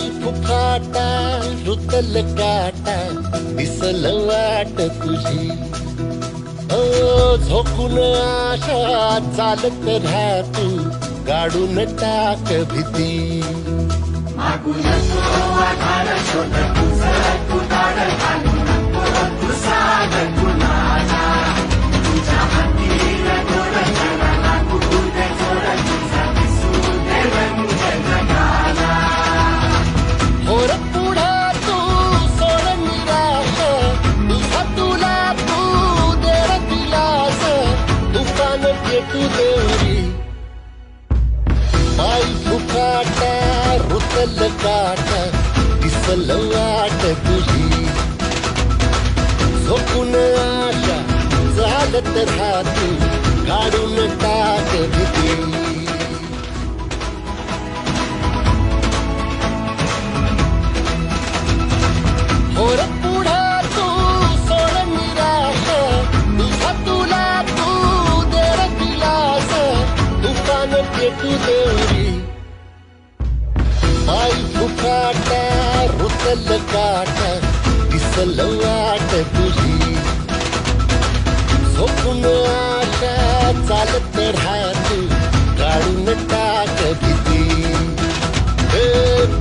पाय फुफाटा रुतल काटा दिसल वाट तुझी झोकून आशा चालत राहा तू गाडून टाक भीती मागून तो आधार शोध तुझं तू दाड घालू नको तू साध कुणाला तुझ्या हातीर गोड जरा लागू दे जोड तुझा दिसू दे रंग जगाला होर पुढा तू सोड निराश तुझा तुला तू देर दिलास तुफान पेटू देवरी पाय फुफाटा रुतल काटा दिसल वाट तुझी झोपून आशा चालत राहा तू काढून टाक भीती होर पुढा तू सोड निराश तुझा तुला तू देर दिलास तुफान पेटू देवरी पाय फुफाटा रुतल काटा दिसल वाट तुझी झोपून आशा चालत राहा तू काढून टाक भीती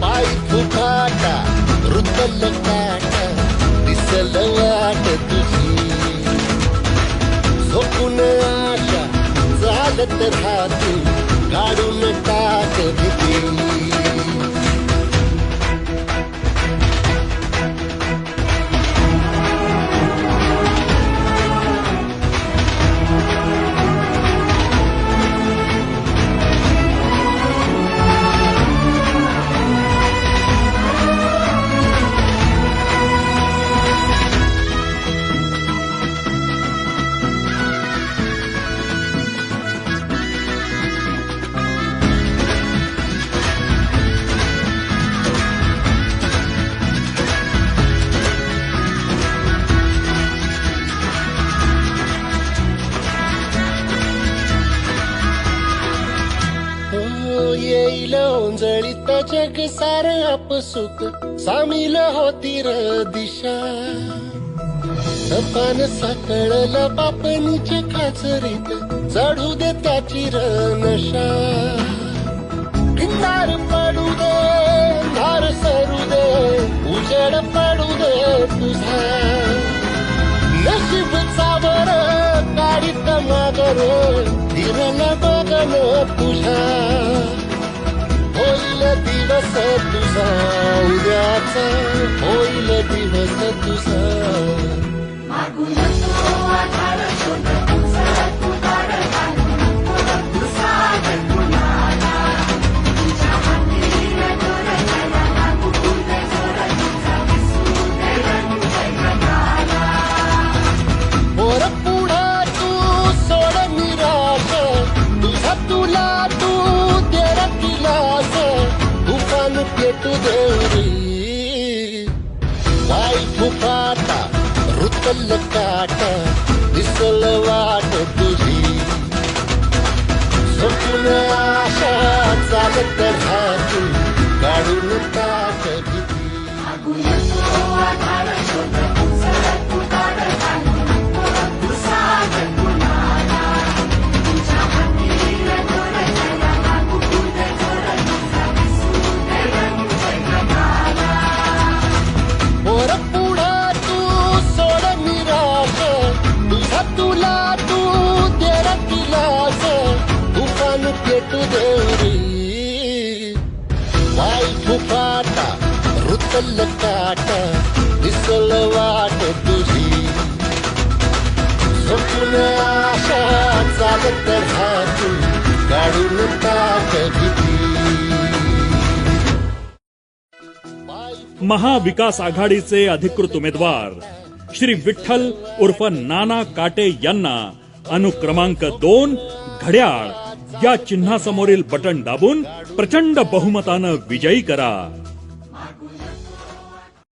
पाय फुफाटा रुतल काटा दिसल वाट तुझी झोपून आशा चालत राहा तू काढून टाक भीती येईल ओंजळीत जग सार आपसुक सामील होती र दिशा पान साकळला बापणीच्या खाचरीत चढू दे त्याची र नशा किनार पडू दे धार सरू दे उजेड पडू दे तुझा नशीब चावर गाडीत मागर फिरल बघन तुझा होईल दिवस तुझा उद्याचा होईल दिवस तुझा मागून तो आधार शोध तुझं तू दाड घालू नको तू साध कुणाला तुझ्या हातीर गोड जरा लागू दे जोड तुझा दिसू दे रंग जगाला होर पुढा तू सोड निराश तुझा तुला तू देर दिलास तुफान पेटू देवरी पाय फुफाटा रुतल काटा दिसल वाट तुझी झोपून आशा चालत राहा तू काढून टाक भीती मागून तो आधार शोध तुझं तू दाड घालू नको तू साध कुणाला तुझ्या हातीर गोड जरा लागू दे जोड तुझा दिसू दे रंग जगाला होर पुढा तू सोड निराश तुझा तुला तू देर दिलास तुफान पेटू देवरी पाय फुफाटा रुतल काटा दिसल वाट तुझी झोपून आशा चालत राहा तू काढून टाक भीती महाविकास आघाडीचे अधिकृत उमेदवार श्री विठ्ठल उर्फ नाना काटे यांना अनुक्रमांक 2 घड्याळ या चिन्हासमोरील बटन दाबून प्रचंड बहुमतानं विजयी करा।